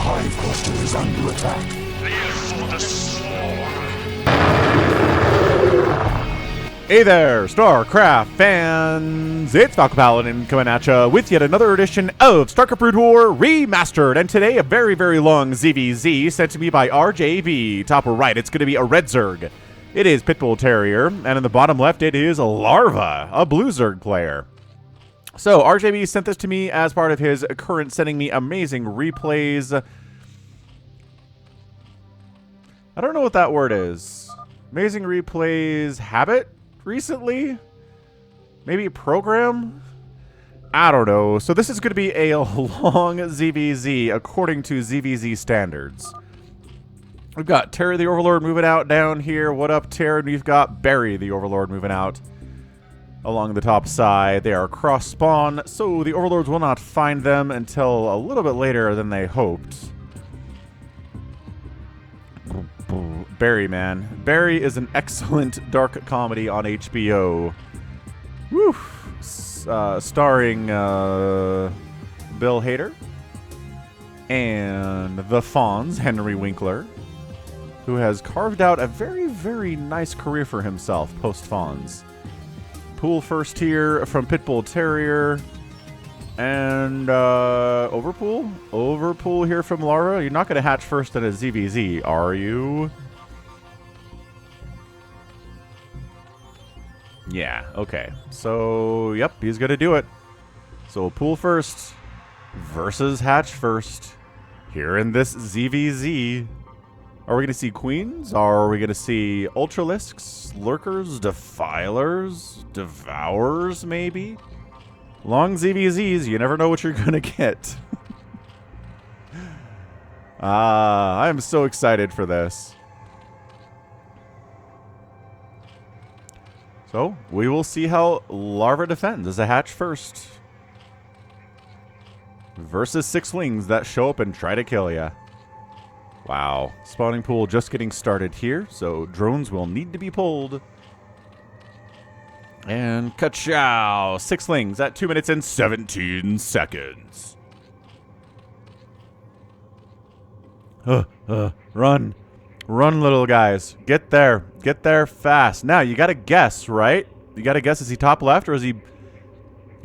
hive cluster is under attack. Live for the swarm. Hey there, StarCraft fans! It's Falcon Paladin coming at ya with yet another edition of StarCraft Brood War Remastered, and today a very, very long ZVZ sent to me by RJB. Top right, it's going to be a Red Zerg. It is PitbullTerrier, and in the bottom left, it is Larva, a Blue Zerg player. So, RJB sent this to me as part of his current sending me amazing replays. I don't know what that word is. Amazing replays habit? Recently? Maybe program? I don't know. So this is going to be a long ZVZ according to ZVZ standards. We've got Terry the Overlord moving out down here. What up, Terry? And we've got Barry the Overlord moving out along the top side. They are cross spawn, so the Overlords will not find them until a little bit later than they hoped. Barry, man. Barry is an excellent dark comedy on HBO. Woo! Starring Bill Hader and the Fonz, Henry Winkler, who has carved out a very, very nice career for himself post-Fonz. Pool first here from PitbullTerrier. And, Overpool? Overpool here from Larva. You're not going to hatch first at a ZVZ, are you? Yeah, okay. So, yep, he's going to do it. So, pool first versus hatch first here in this ZVZ. Are we going to see queens? Are we going to see ultralisks, lurkers, defilers, devourers, maybe? Long ZVZs, you never know what you're going to get. I am so excited for this. So, we will see how Larva defends as a hatch first. Versus 6-lings that show up and try to kill ya. Wow. Spawning pool just getting started here, so drones will need to be pulled. And ka-chow! 6-lings at 2 minutes and 17 seconds. Run. Run, little guys. Get there. Get there fast. Now, you gotta guess, right? You gotta guess, is he top left or is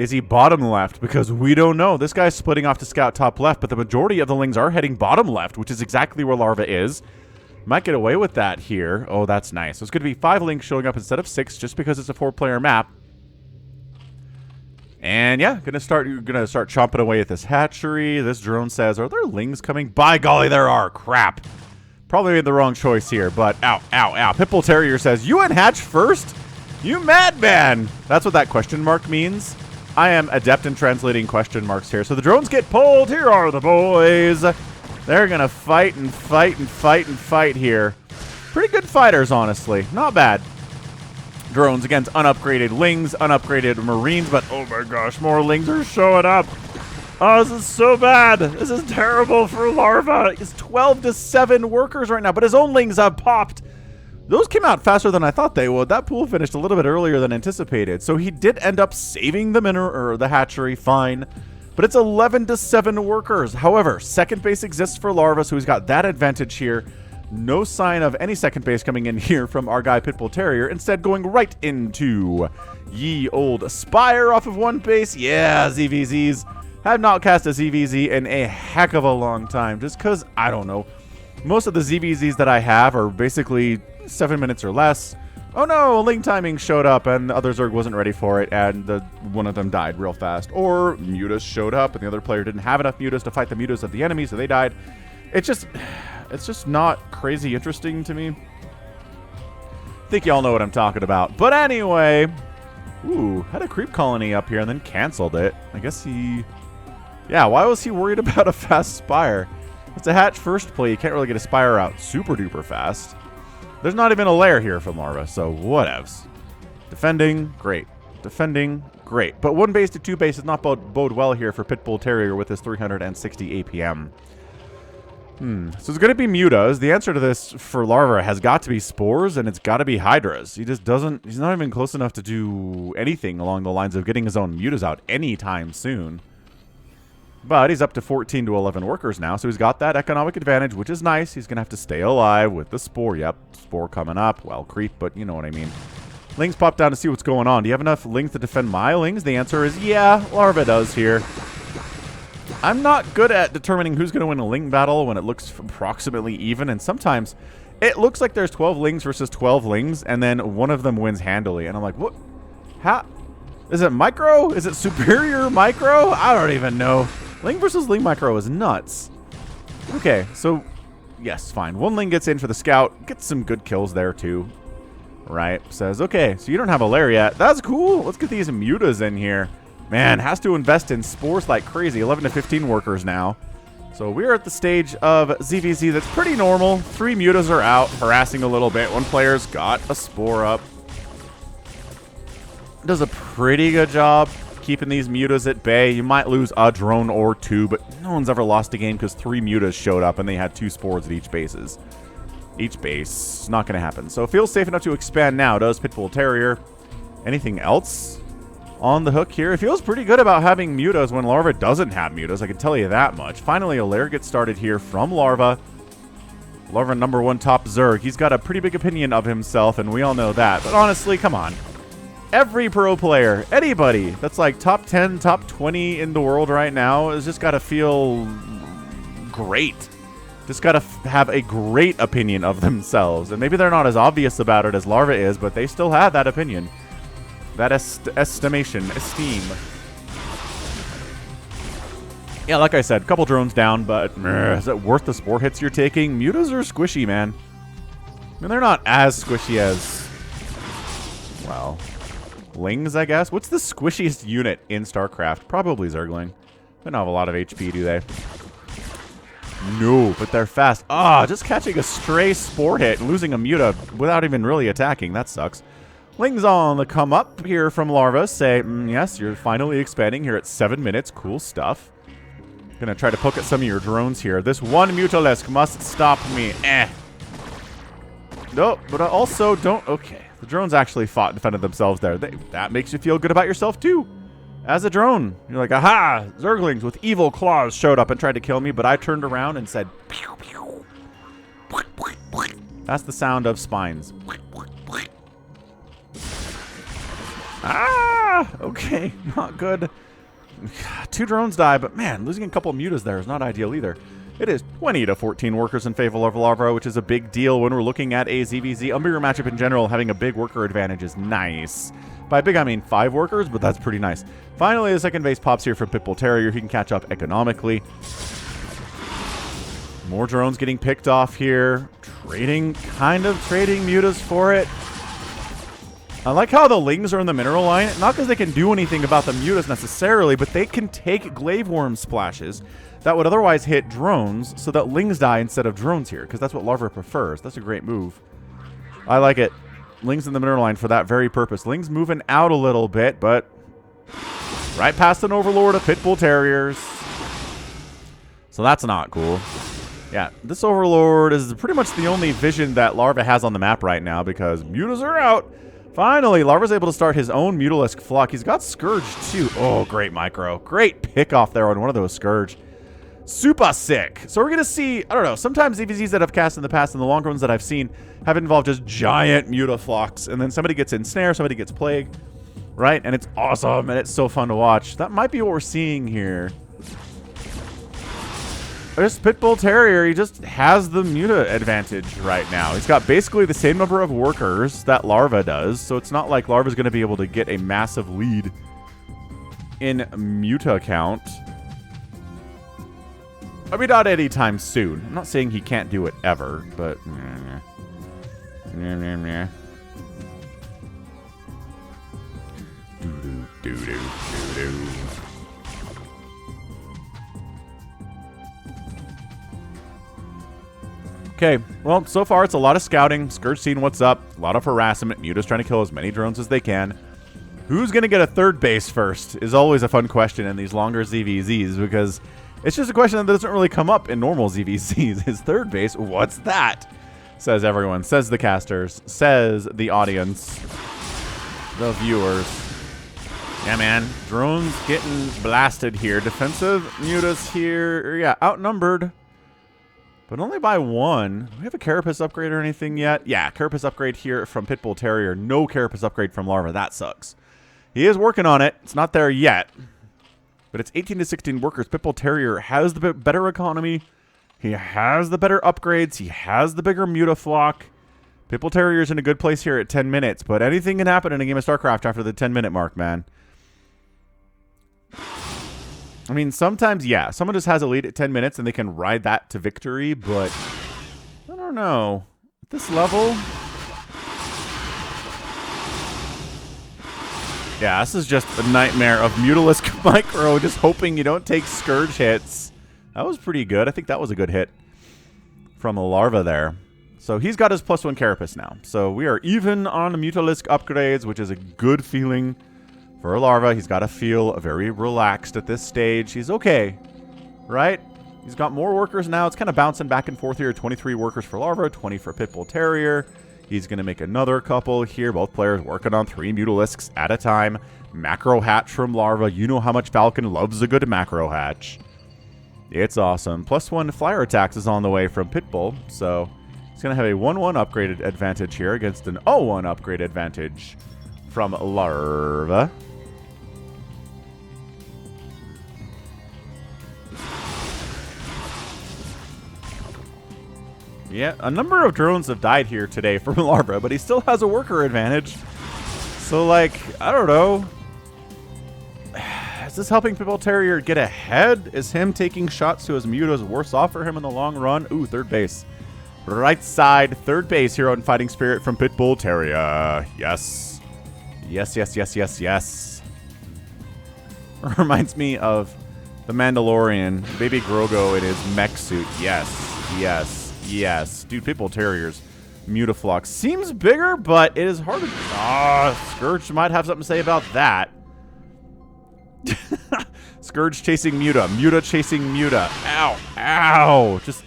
he bottom left? Because we don't know. This guy's splitting off to scout top left, but the majority of the lings are heading bottom left, which is exactly where Larva is. Might get away with that here. Oh, that's nice. So it's going to be 5 lings showing up instead of 6, just because it's a 4-player map. And yeah, gonna start chomping away at this hatchery. This drone says, "Are there lings coming?" By golly, there are. Crap. Probably made the wrong choice here, but ow, ow, ow. PitbullTerrier says, "You and hatch first? You madman!" That's what that question mark means. I am adept in translating question marks here. So the drones get pulled. Here are the boys. They're going to fight and fight and fight and fight here. Pretty good fighters, honestly. Not bad. Drones against unupgraded lings, unupgraded marines, but oh my gosh, more lings are showing up. Oh, this is so bad. This is terrible for Larva. He's 12-7 workers right now, but his own lings have popped. Those came out faster than I thought they would. That pool finished a little bit earlier than anticipated, so he did end up saving the hatchery, fine. But it's 11-7 workers. However, second base exists for Larva, so he's got that advantage here. No sign of any second base coming in here from our guy PitbullTerrier. Instead, going right into ye old Spire off of one base. Yeah, ZVZs. Have not cast a ZVZ in a heck of a long time. Just because, I don't know. Most of the ZVZs that I have are basically 7 minutes or less. Oh no, Ling timing showed up and the other Zerg wasn't ready for it, and one of them died real fast. Or Mutas showed up and the other player didn't have enough Mutas to fight the Mutas of the enemy, so they died. It's just not crazy interesting to me. I think y'all know what I'm talking about. But anyway, ooh, had a creep colony up here and then canceled it. I guess yeah, why was he worried about a fast Spire? It's a hatch first play. You can't really get a Spire out super duper fast. There's not even a lair here from Larva, so whatevs. Defending, great. Defending, great. But 1 base to 2 base does not bode well here for PitbullTerrier with his 360 APM. So it's going to be mutas. The answer to this for Larva has got to be spores, and it's got to be hydras. He just doesn't, he's not even close enough to do anything along the lines of getting his own mutas out anytime soon. But he's up to 14 to 11 workers now, so he's got that economic advantage, which is nice. He's going to have to stay alive with the Spore. Yep, Spore coming up. Well, creep, but you know what I mean. Lings pop down to see what's going on. Do you have enough Lings to defend my Lings? The answer is yeah, Larva does here. I'm not good at determining who's going to win a Ling battle when it looks approximately even, and sometimes it looks like there's 12 Lings versus 12 Lings, and then one of them wins handily. And I'm like, what? How? Is it micro? Is it superior micro? I don't even know. Ling versus Ling micro is nuts. Okay, so yes, fine. One Ling gets in for the scout. Gets some good kills there too. Right? Says, okay, so you don't have a lair yet. That's cool. Let's get these mutas in here. Man, has to invest in spores like crazy. 11 to 15 workers now. So we're at the stage of ZVZ that's pretty normal. 3 mutas are out, harassing a little bit. One player's got a spore up. Does a pretty good job keeping these mutas at bay. You might lose a drone or 2, but no one's ever lost a game because 3 mutas showed up and they had 2 spores at each bases. Each base. Not going to happen. So it feels safe enough to expand now, does PitbullTerrier. Anything else on the hook here? It feels pretty good about having mutas when Larva doesn't have mutas, I can tell you that much. Finally, a lair gets started here from Larva. Larva #1 top Zerg. He's got a pretty big opinion of himself, and we all know that. But honestly, come on. Every pro player, anybody that's like top 10, top 20 in the world right now has just got to feel great. Just got to have a great opinion of themselves. And maybe they're not as obvious about it as Larva is, but they still have that opinion. That esteem. Yeah, like I said, a couple drones down, but is it worth the spore hits you're taking? Mutas are squishy, man. I mean, they're not as squishy as, well, Lings, I guess. What's the squishiest unit in StarCraft? Probably Zergling. They don't have a lot of HP, do they? No, but they're fast. Ah, just catching a stray spore hit and losing a muta without even really attacking. That sucks. Lings on the come up here from Larva. Say, yes, you're finally expanding here at 7 minutes. Cool stuff. Gonna try to poke at some of your drones here. This one Mutalisk must stop me. No, but I also don't... Okay, the drones actually fought and defended themselves there. That makes you feel good about yourself, too. As a drone, you're like, aha! Zerglings with evil claws showed up and tried to kill me, but I turned around and said, pew, pew. That's the sound of spines. Ah! Okay, not good. 2 drones die, but man, losing a couple of mutas there is not ideal either. It is 20 to 14 workers in favor of Larva, which is a big deal when we're looking at a ZVZ. A bigger matchup in general, having a big worker advantage is nice. By big, I mean 5 workers, but that's pretty nice. Finally, the second base pops here from PitbullTerrier. He can catch up economically. More drones getting picked off here. Trading mutas for it. I like how the Lings are in the mineral line. Not because they can do anything about the mutas necessarily, but they can take glaive worm splashes that would otherwise hit drones so that Lings die instead of drones here, because that's what Larva prefers. That's a great move. I like it. Lings in the mineral line for that very purpose. Lings moving out a little bit, but right past an overlord of PitbullTerriers. So that's not cool. Yeah, this overlord is pretty much the only vision that Larva has on the map right now because mutas are out. Finally, Larva's able to start his own Mutalisk flock. He's got Scourge, too. Oh, great micro. Great pick off there on one of those Scourge. Super sick. So we're going to see, I don't know, sometimes EVZs that I've cast in the past and the longer ones that I've seen have involved just giant Mutaflocks. And then somebody gets Ensnare, somebody gets Plague, right? And it's awesome, and it's so fun to watch. That might be what we're seeing here. This PitbullTerrier, he just has the muta advantage right now. He's got basically the same number of workers that Larva does, so it's not like Larva's going to be able to get a massive lead in muta count. I mean, not anytime soon. I'm not saying he can't do it ever, but... Okay, well, so far it's a lot of scouting, Scourge seeing what's up, a lot of harassment, Muta's trying to kill as many drones as they can. Who's going to get a third base first is always a fun question in these longer ZVZs because it's just a question that doesn't really come up in normal ZVZs. His third base, what's that? Says everyone, says the casters, says the audience, the viewers. Yeah, man. Drones getting blasted here. Defensive mutas here. Yeah, outnumbered. But only by 1. Do we have a Carapace upgrade or anything yet? Yeah, Carapace upgrade here from PitbullTerrier. No Carapace upgrade from Larva. That sucks. He is working on it. It's not there yet. But it's 18 to 16 workers. PitbullTerrier has the better economy. He has the better upgrades. He has the bigger mutaflock. PitbullTerrier's in a good place here at 10 minutes. But anything can happen in a game of StarCraft after the 10-minute mark, man. I mean, sometimes, yeah, someone just has a lead at 10 minutes and they can ride that to victory, but I don't know. At this level, yeah, this is just a nightmare of Mutalisk Micro, just hoping you don't take Scourge hits. That was pretty good. I think that was a good hit from a Larva there. So he's got his +1 Carapace now. So we are even on the Mutalisk upgrades, which is a good feeling. For a Larva, he's got to feel very relaxed at this stage. He's okay, right? He's got more workers now. It's kind of bouncing back and forth here. 23 workers for Larva, 20 for PitbullTerrier. He's going to make another couple here. Both players working on 3 Mutalisks at a time. Macro hatch from Larva. You know how much Falcon loves a good macro hatch. It's awesome. +1 flyer attacks is on the way from Pitbull. So he's going to have a 1-1 upgraded advantage here against an 0-1 upgrade advantage from Larva. Yeah, a number of drones have died here today from Larva, but he still has a worker advantage. So, like, I don't know. Is this helping PitbullTerrier get ahead? Is him taking shots to his mutas worse off for him in the long run? Ooh, third base. Right side, third base here on Fighting Spirit from PitbullTerrier. Yes. Yes, yes, yes, yes, yes. Reminds me of the Mandalorian, Baby Grogu in his mech suit. Yes, yes. Yes, dude, PitbullTerrier's mutaflock seems bigger, but it is hard to... Scourge might have something to say about that. Scourge chasing Muta. Muta chasing Muta. Ow. Ow. Just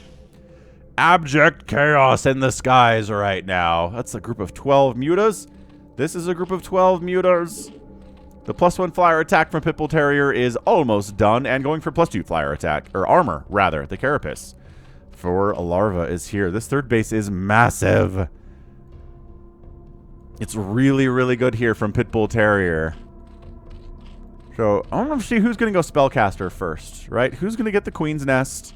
abject chaos in the skies right now. That's a group of 12 Mutas. This is a group of 12 Mutas. The +1 flyer attack from PitbullTerrier is almost done, and going for +2 flyer attack, or armor, rather, the Carapace for a Larva is here. This third base is massive. It's really, really good here from PitbullTerrier. So, I want to see who's going to go Spellcaster first, right? Who's going to get the Queen's Nest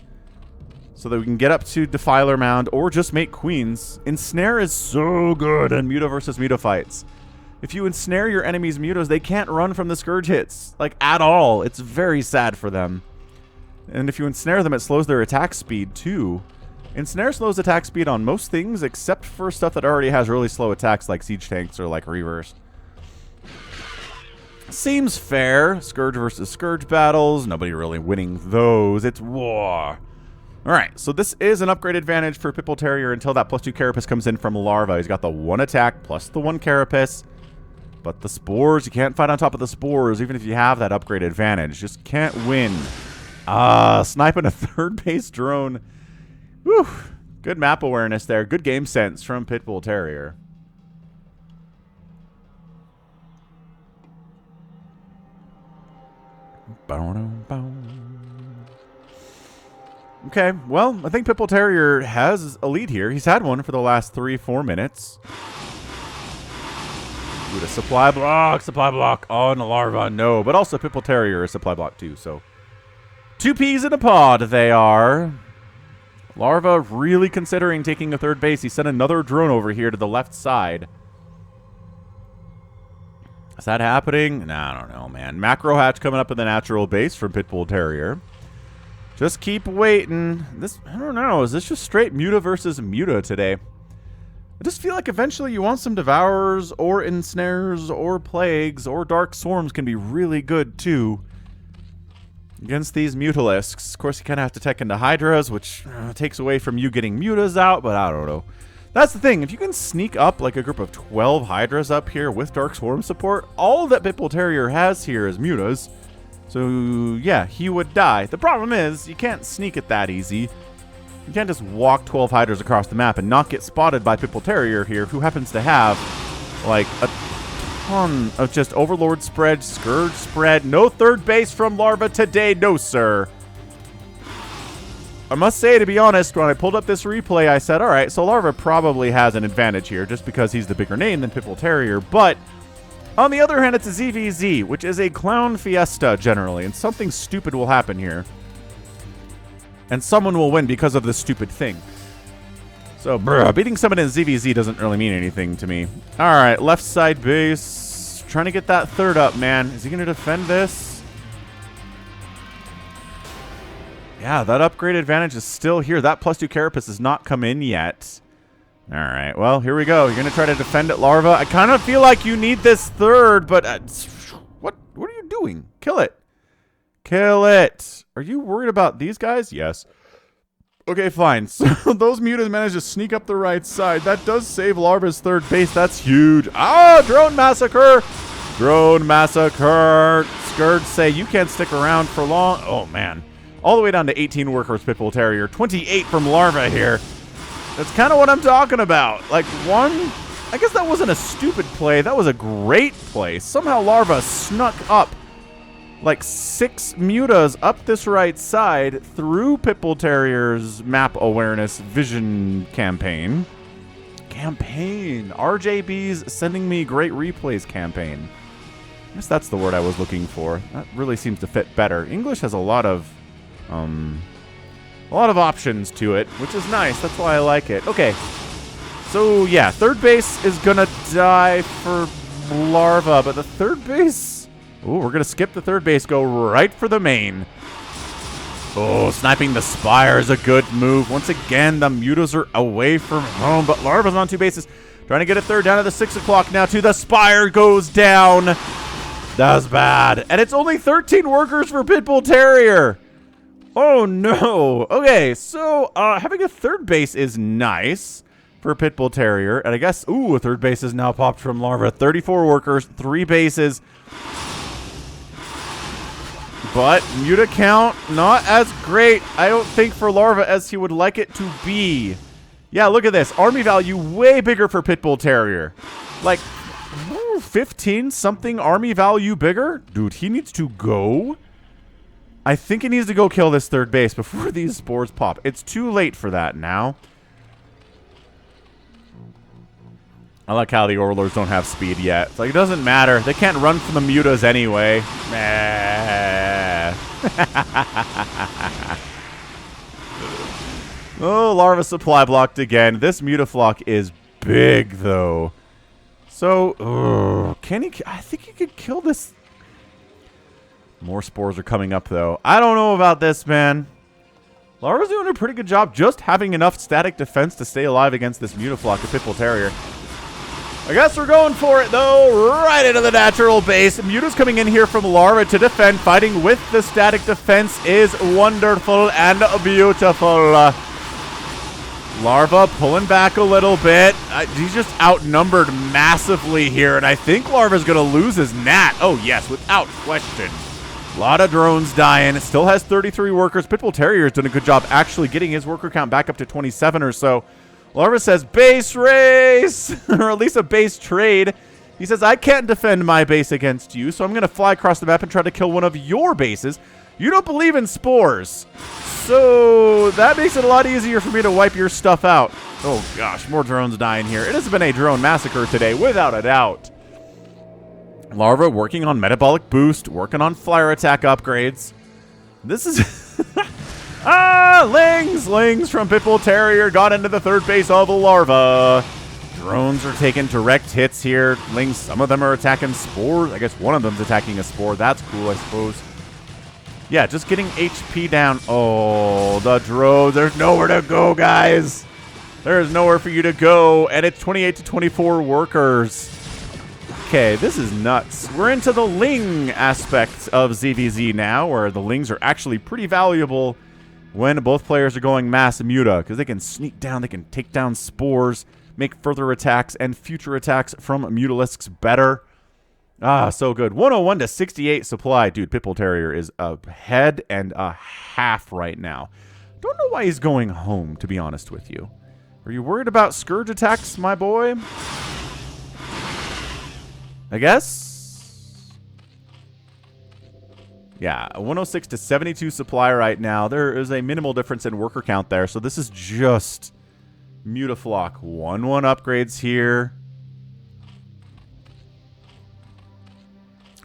so that we can get up to Defiler Mound or just make Queens. Ensnare is so good in Muta versus Muta fights. If you ensnare your enemy's Mutas, they can't run from the Scourge hits, like, at all. It's very sad for them. And if you ensnare them, it slows their attack speed, too. Ensnare slows attack speed on most things, except for stuff that already has really slow attacks, like Siege Tanks or like Reavers. Seems fair. Scourge versus Scourge battles. Nobody really winning those. It's war. Alright, so this is an upgrade advantage for PitbullTerrier until that +2 Carapace comes in from Larva. He's got the 1 attack plus the 1 Carapace. But the Spores, you can't fight on top of the Spores, even if you have that upgrade advantage. Just can't win. Sniping a third base drone. Whew. Good map awareness there. Good game sense from PitbullTerrier. Okay, well, I think PitbullTerrier has a lead here. He's had one for the last 3-4 minutes. With a supply block on the Larva, no. But also PitbullTerrier is supply block too, so 2 peas in a pod they are. Larva really considering taking a third base. He sent another drone over here to the left side. Is that happening? Nah, I don't know, man. Macro hatch coming up in the natural base from PitbullTerrier. Just keep waiting. This, I don't know. Is this just straight Muta versus Muta today? I just feel like eventually you want some Devourers or Ensnares or Plagues or Dark Swarms can be really good too against these Mutalisks. Of course, you kind of have to tech into Hydras, which takes away from you getting Mutas out, but I don't know. That's the thing. If you can sneak up like a group of 12 Hydras up here with Dark Swarm support, all that PitbullTerrier has here is Mutas. So, yeah, he would die. The problem is, you can't sneak it that easy. You can't just walk 12 Hydras across the map and not get spotted by PitbullTerrier here, who happens to have, like, ton of just Overlord spread, Scourge spread. No third base from Larva today. No, sir. I must say, to be honest, when I pulled up this replay, I said, all right, so Larva probably has an advantage here just because he's the bigger name than PitbullTerrier. But on the other hand, it's a ZVZ, which is a clown fiesta generally, and something stupid will happen here. And someone will win because of this stupid thing. So, beating someone in ZVZ doesn't really mean anything to me. All right, left side base. Trying to get that third up, man. Is he going to defend this? Yeah, that upgrade advantage is still here. That +2 Carapace has not come in yet. All right, well, here we go. You're going to try to defend it, Larva. I kind of feel like you need this third, but what are you doing? Kill it. Kill it. Are you worried about these guys? Yes. Okay, fine. So those mutas managed to sneak up the right side. That does save Larva's third base. That's huge. Ah, Drone Massacre. Drone Massacre. Scourge say you can't stick around for long. Oh, man. All the way down to 18 workers, PitbullTerrier. 28 from Larva here. That's kind of what I'm talking about. Like, I guess that wasn't a stupid play. That was a great play. Somehow Larva snuck up like 6 mutas up this right side through PitbullTerrier's map awareness vision campaign. RJB's sending me great replays campaign. I guess that's the word I was looking for. That really seems to fit better. English has a lot of options to it, which is nice. That's why I like it. Okay. So, yeah, third base is going to die for Larva, but the third base... Oh, we're going to skip the third base, go right for the main. Oh, sniping the Spire is a good move. Once again, the mutas are away from home, but Larva's on 2 bases. Trying to get a third down to the 6 o'clock now, too. The Spire goes down. That's bad. And it's only 13 workers for PitbullTerrier. Oh, no. Okay, so having a third base is nice for PitbullTerrier. And I guess, ooh, a third base is now popped from Larva. 34 workers, 3 bases. But muta count, not as great, I don't think, for Larva as he would like it to be. Yeah, look at this. Army value way bigger for PitbullTerrier. Like, 15-something army value bigger? Dude, he needs to go. I think he needs to go kill this third base before these spores pop. It's too late for that now. I like how the Overlords don't have speed yet. It's like, it doesn't matter. They can't run from the mutas anyway. Oh, Larva supply blocked again. This mutaflock is big, though. So, can he... I think he could kill this... More spores are coming up, though. I don't know about this, man. Larva's doing a pretty good job just having enough static defense to stay alive against this mutaflock of PitbullTerrier. I guess we're going for it, though. Right into the natural base. Muta's coming in here from Larva to defend. Fighting with the static defense is wonderful and beautiful. Larva pulling back a little bit. He's just outnumbered massively here, and I think Larva's going to lose his Nat. Oh, yes, without question. A lot of drones dying. It still has 33 workers. PitbullTerrier's done a good job actually getting his worker count back up to 27 or so. Larva says, base race, or at least a base trade. He says, I can't defend my base against you, so I'm going to fly across the map and try to kill one of your bases. You don't believe in spores, so that makes it a lot easier for me to wipe your stuff out. Oh, gosh, more drones dying here. It has been a drone massacre today, without a doubt. Larva working on metabolic boost, working on flyer attack upgrades. This is... Lings from PitbullTerrier got into the third base of Larva. Drones are taking direct hits here. Lings, some of them are attacking spores. I guess one of them's attacking a spore. That's cool, I suppose. Yeah, just getting HP down. Oh, the drones. There's nowhere to go, guys. There's nowhere for you to go. And it's 28 to 24 workers. Okay, this is nuts. We're into the Ling aspect of ZVZ now, where the Lings are actually pretty valuable when both players are going mass muta, because they can sneak down, they can take down spores, make further attacks and future attacks from mutalisks better. Ah, so good. 101 to 68 supply. Dude, PitbullTerrier is a head and a half right now. Don't know why he's going home, to be honest with you. Are you worried about Scourge attacks, my boy? I guess. Yeah, 106 to 72 supply right now. There is a minimal difference in worker count there. So this is just Mutaflock. 1-1 upgrades here.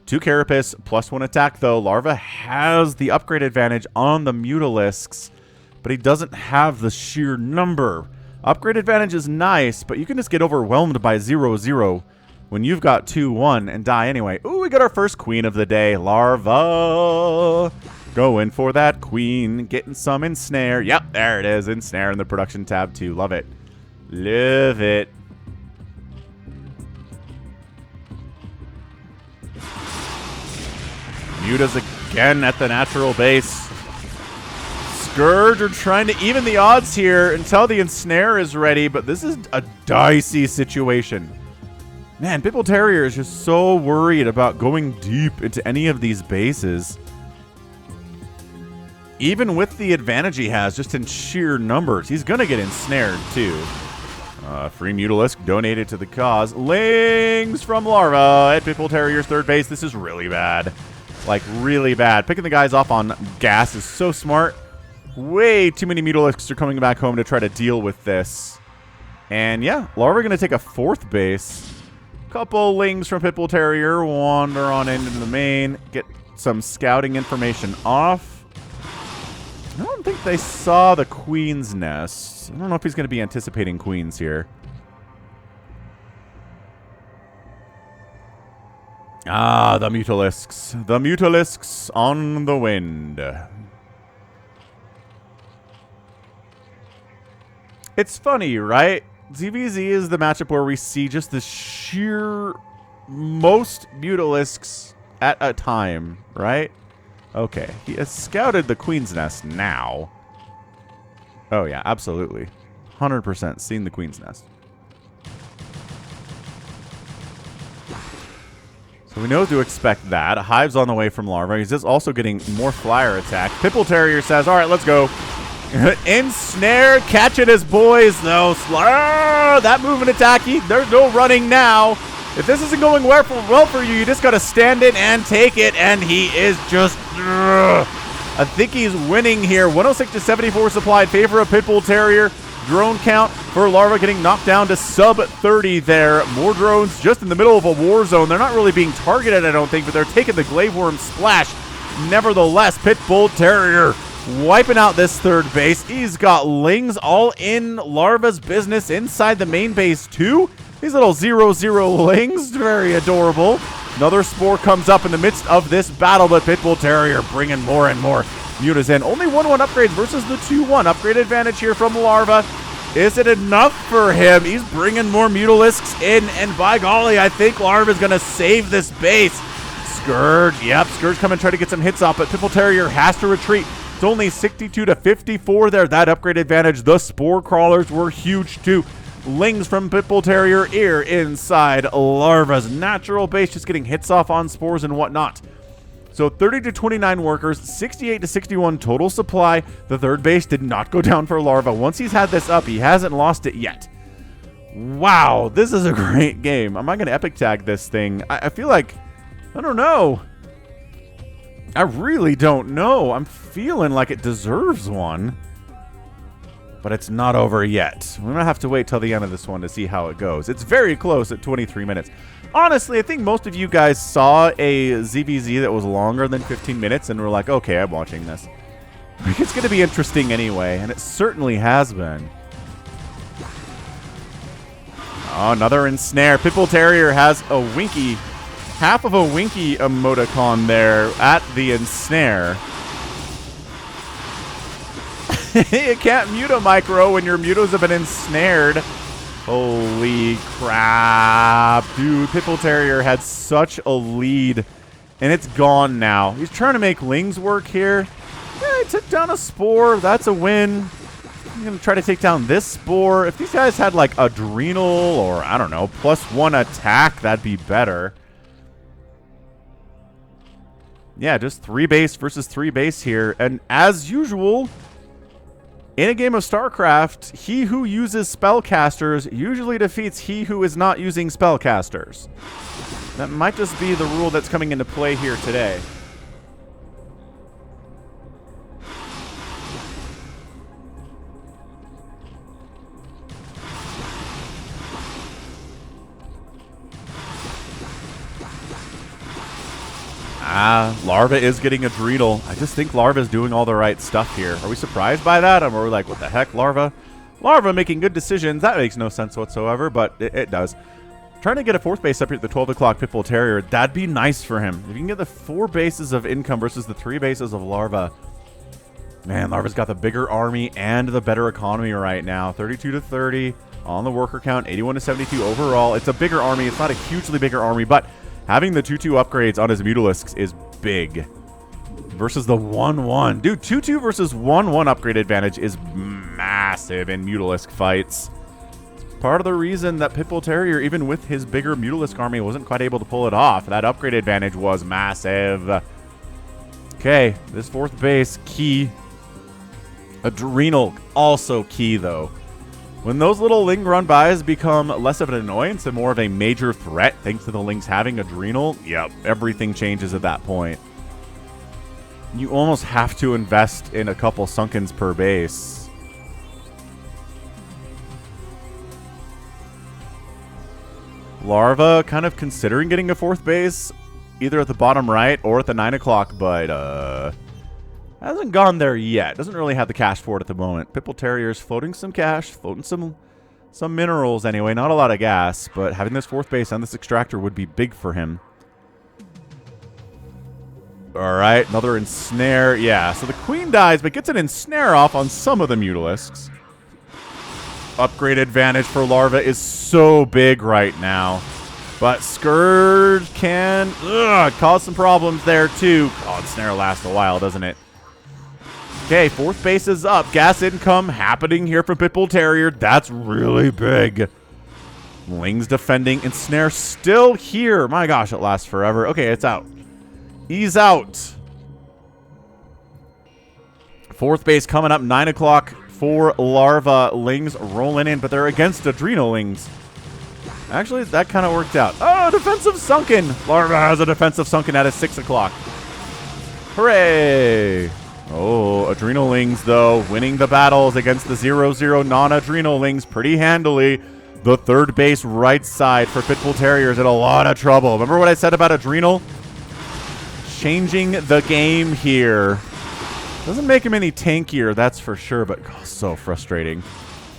2 Carapace, +1 attack though. Larva has the upgrade advantage on the Mutalisks, but he doesn't have the sheer number. Upgrade advantage is nice, but you can just get overwhelmed by 0-0 when you've got 2-1 and die anyway. Ooh, we got our first queen of the day. Larva. Going for that queen. Getting some ensnare. Yep, there it is. Ensnare in the production tab too. Love it. Love it. Mutas again at the natural base. Scourge are trying to even the odds here until the ensnare is ready, but this is a dicey situation. Man, PitbullTerrier is just so worried about going deep into any of these bases. Even with the advantage he has just in sheer numbers, he's going to get ensnared too. Free Mutalisk donated to the cause. Lings from Larva at PitbullTerrier's third base. This is really bad. Like, really bad. Picking the guys off on gas is so smart. Way too many Mutalisks are coming back home to try to deal with this. And yeah, Larva going to take a fourth base. Couple Lings from PitbullTerrier wander on into the main. Get some scouting information off. I don't think they saw the Queen's Nest. I don't know if he's going to be anticipating Queens here. Ah, the Mutalisks. The Mutalisks on the wind. It's funny, right? ZVZ is the matchup where we see just the sheer most Mutalisks at a time, right? Okay, he has scouted the Queen's Nest now. Oh yeah, absolutely. 100% seen the Queen's Nest. So we know to expect that. Hive's on the way from Larva. He's just also getting more flyer attack. PitbullTerrier says, all right, let's go. Ensnare, catching his boys, though. That movement attack, there's no running now. If this isn't going well for you, you just got to stand in and take it, and he is just... I think he's winning here. 106 to 74 supply in favor of PitbullTerrier. Drone count for Larva getting knocked down to sub 30 there. More drones just in the middle of a war zone. They're not really being targeted, I don't think, but they're taking the Glaive Worm splash. Nevertheless, PitbullTerrier wiping out this third base. He's got Lings all in Larva's business inside the main base too. These little 0-0 Lings, very adorable. Another Spore comes up in the midst of this battle, but PitbullTerrier bringing more and more Mutas in. Only 1-1 upgrades versus the 2-1 upgrade advantage here from Larva. Is it enough for him? He's bringing more Mutalisks in, and by golly, I think Larva's going to save this base. Scourge, yep, Scourge coming to try to get some hits off, but PitbullTerrier has to retreat. It's only 62 to 54 there. That upgrade advantage. The Spore Crawlers were huge too. Lings from PitbullTerrier here inside Larva's natural base, just getting hits off on spores and whatnot. So 30 to 29 workers, 68 to 61 total supply. The third base did not go down for Larva. Once he's had this up, he hasn't lost it yet. Wow, this is a great game. Am I going to epic tag this thing? I feel like, I don't know. I really don't know. I'm feeling like it deserves one. But it's not over yet. We're going to have to wait till the end of this one to see how it goes. It's very close at 23 minutes. Honestly, I think most of you guys saw a ZVZ that was longer than 15 minutes and were like, okay, I'm watching this. It's going to be interesting anyway, and it certainly has been. Oh, another ensnare. PitbullTerrier has a winky, half of a winky emoticon there at the ensnare. You can't mute a micro when your mutos have been ensnared. Holy crap. Dude, PitbullTerrier had such a lead, and it's gone now. He's trying to make Lings work here. Yeah, he took down a Spore. That's a win. I'm going to try to take down this Spore. If these guys had, like, Adrenal or, I don't know, +1 attack, that'd be better. Yeah, just 3 base versus 3 base here. And as usual, In a game of StarCraft, he who uses spellcasters usually defeats he who is not using spellcasters. That might just be the rule that's coming into play here today. Larva is getting Adrenal. I just think Larva is doing all the right stuff here. Are we surprised by that? Or are we like, what the heck, Larva? Larva making good decisions. That makes no sense whatsoever, but it does. Trying to get a 4th base up here at the 12 o'clock PitbullTerrier. That'd be nice for him. If you can get the 4 bases of income versus the 3 bases of Larva. Man, Larva's got the bigger army and the better economy right now. 32 to 30 on the worker count. 81 to 72 overall. It's a bigger army. It's not a hugely bigger army, but having the 2-2 upgrades on his Mutalisks is big. Versus the 1-1. Dude, 2-2 versus 1-1 upgrade advantage is massive in Mutalisk fights. It's part of the reason that PitbullTerrier, even with his bigger Mutalisk army, wasn't quite able to pull it off. That upgrade advantage was massive. Okay, this 4th base, key. Adrenal, also key, though. When those little Ling run-bys become less of an annoyance and more of a major threat, thanks to the Lings having Adrenal, yep, everything changes at that point. You almost have to invest in a couple Sunkens per base. Larva kind of considering getting a 4th base, either at the bottom right or at the 9 o'clock, but hasn't gone there yet. Doesn't really have the cash for it at the moment. PitbullTerrier's floating some cash, floating some minerals anyway. Not a lot of gas, but having this 4th base and this extractor would be big for him. All right, another ensnare. Yeah, so the queen dies, but gets an ensnare off on some of the Mutalisks. Upgrade advantage for Larva is so big right now. But Scourge can cause some problems there, too. Oh, ensnare lasts a while, doesn't it? Okay, 4th base is up. Gas income happening here from PitbullTerrier. That's really big. Lings defending. Ensnare still here. My gosh, it lasts forever. Okay, it's out. He's out. 4th base coming up, 9 o'clock for Larva. Lings rolling in, but they're against Adrenal Lings. Actually, that kind of worked out. Oh, defensive Sunken. Larva has a defensive Sunken at 6 o'clock. Hooray. Oh, Adrenal Lings, though, winning the battles against the 0-0 non-Adrenal Lings pretty handily. The 3rd base right side for PitbullTerrier is in a lot of trouble. Remember what I said about Adrenal? Changing the game here. Doesn't make him any tankier, that's for sure, but oh, so frustrating.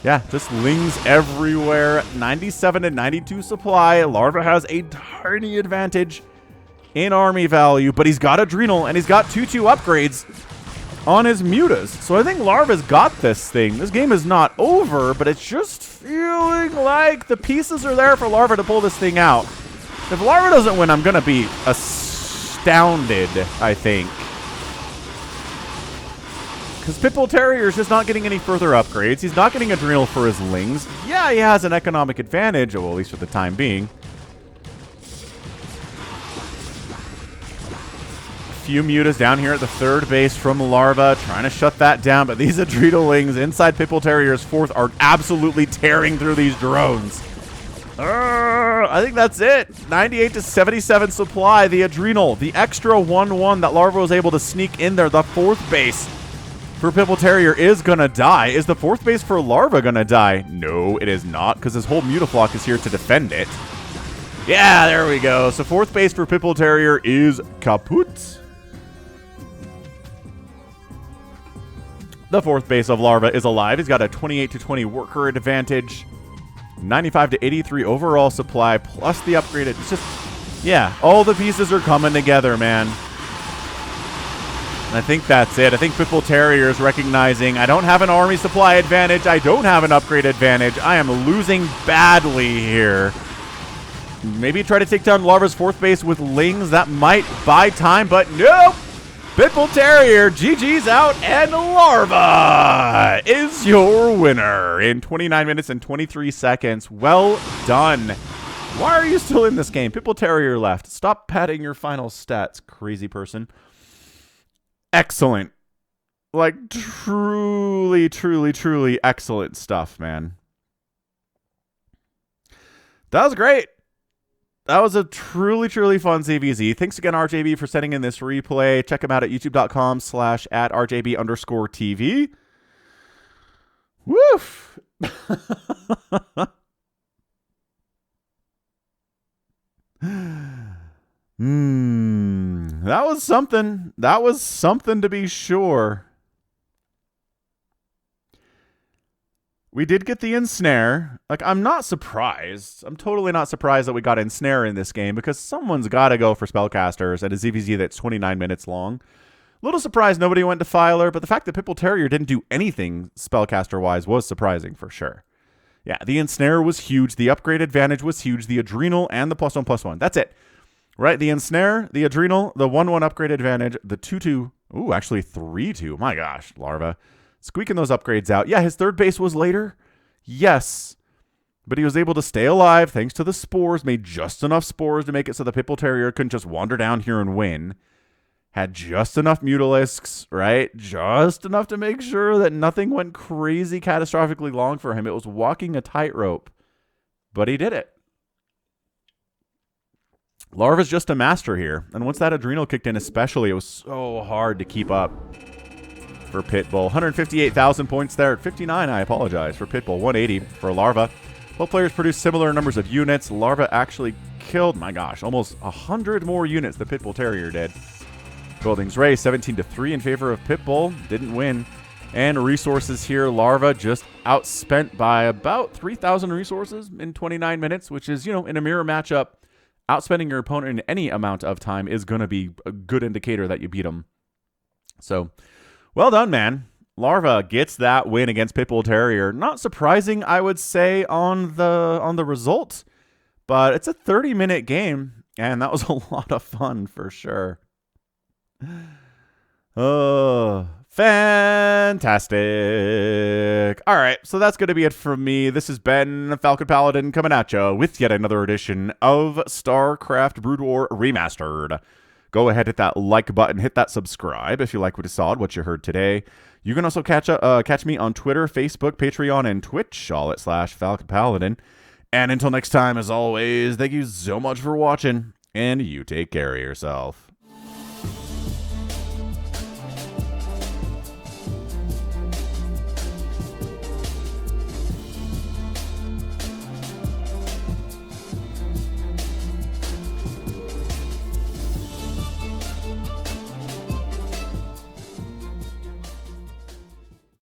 Yeah, just Lings everywhere. 97 to 92 supply. Larva has a tiny advantage in army value, but he's got Adrenal, and he's got 2-2 upgrades on his Mutas. So I think Larva's got this thing. This game is not over, but it's just feeling like the pieces are there for Larva to pull this thing out. If Larva doesn't win, I'm going to be astounded, I think. Because PitbullTerrier is just not getting any further upgrades. He's not getting Adrenal for his Lings. Yeah, he has an economic advantage, well, at least for the time being. Few Mutas down here at the 3rd base from Larva, trying to shut that down, but these Adrenal Lings inside PitbullTerrier's 4th are absolutely tearing through these drones. I think that's it. 98 to 77 supply. The Adrenal, the extra 1-1 that Larva was able to sneak in there. The 4th base for PitbullTerrier is going to die. Is the 4th base for Larva going to die? No, it is not, because his whole Mutaflock is here to defend it. Yeah, there we go. So 4th base for PitbullTerrier is kaput. The 4th base of Larva is alive. He's got a 28 to 20 worker advantage. 95 to 83 overall supply, plus the upgraded. It's just, yeah, all the pieces are coming together, man. And I think that's it. I think PitbullTerrier is recognizing I don't have an army supply advantage. I don't have an upgrade advantage. I am losing badly here. Maybe try to take down Larva's 4th base with Lings. That might buy time, but nope. PitbullTerrier, GG's out, and Larva is your winner in 29 minutes and 23 seconds. Well done. Why are you still in this game? PitbullTerrier left. Stop padding your final stats, crazy person. Excellent. Like, truly, truly, truly excellent stuff, man. That was great. That was a truly, truly fun CVZ. Thanks again, RJB, for sending in this replay. Check him out at youtube.com/@RJB_TV. Woof. That was something. That was something to be sure. We did get the ensnare. Like, I'm not surprised. I'm totally not surprised that we got ensnare in this game because someone's got to go for spellcasters at a ZVZ that's 29 minutes long. A little surprised nobody went to Filer, but the fact that PitbullTerrier didn't do anything spellcaster-wise was surprising for sure. Yeah, the ensnare was huge. The upgrade advantage was huge. The adrenal and the +1/+1. That's it. Right? The ensnare, the adrenal, the 1/1 upgrade advantage, the 2/2. Ooh, actually 3/2. My gosh, Larva. Squeaking those upgrades out. Yeah, his third base was later. Yes. But he was able to stay alive thanks to the spores. Made just enough spores to make it so the PitbullTerrier couldn't just wander down here and win. Had just enough Mutalisks, right? Just enough to make sure that nothing went crazy catastrophically long for him. It was walking a tightrope. But he did it. Larva's just a master here. And once that adrenal kicked in especially, it was so hard to keep up for Pitbull. 158,000 points there. 59, I apologize, for Pitbull. 180 for Larva. Both players produced similar numbers of units. Larva actually killed, my gosh, almost 100 more units than PitbullTerrier did. Buildings raised 17-3 in favor of Pitbull. Didn't win. And resources here, Larva just outspent by about 3,000 resources in 29 minutes, which is, in a mirror matchup, outspending your opponent in any amount of time is going to be a good indicator that you beat them. So, well done, man. Larva gets that win against PitbullTerrier. Not surprising, I would say, on the result, but it's a 30-minute game, and that was a lot of fun for sure. Oh, fantastic. All right, so that's going to be it from me. This has been Falcon Paladin coming at you with yet another edition of StarCraft Brood War Remastered. Go ahead, hit that like button, hit that subscribe if you like what you saw, what you heard today. You can also catch me on Twitter, Facebook, Patreon, and Twitch, all at /Falcon Paladin. And until next time, as always, thank you so much for watching, and you take care of yourself.